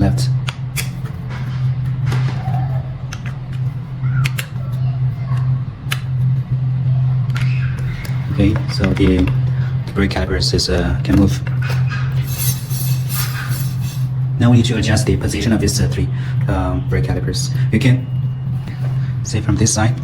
left. Okay, so the brake calipers can move. Now we need to adjust the position of these three brake calipers. You can see from this side.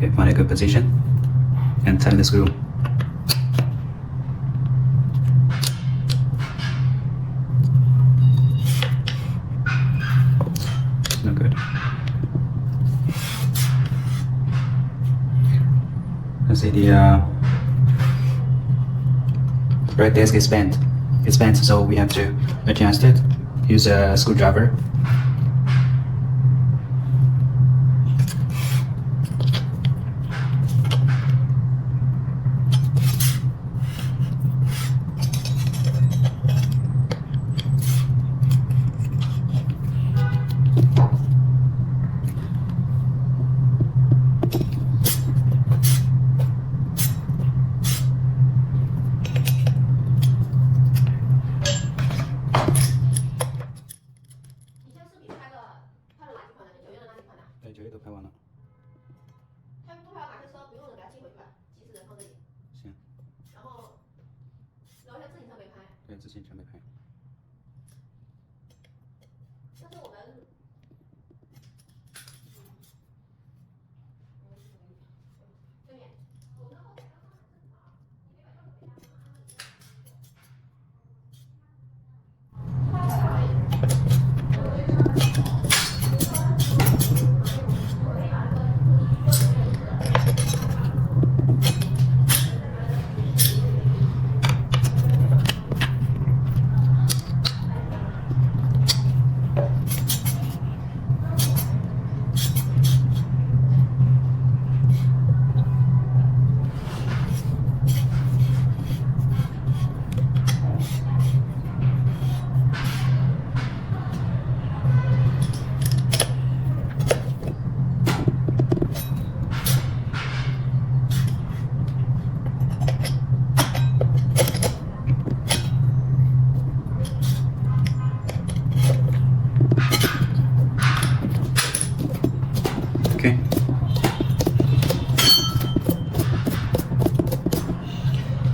Okay, find a good position and tighten the screw. No good. Let's see, the brake disc is bent. It's bent, so we have to adjust it. Use a screwdriver.对，之前全没拍。但是我们，对面，我们后台刚刚很正常，你没把钥匙Okay.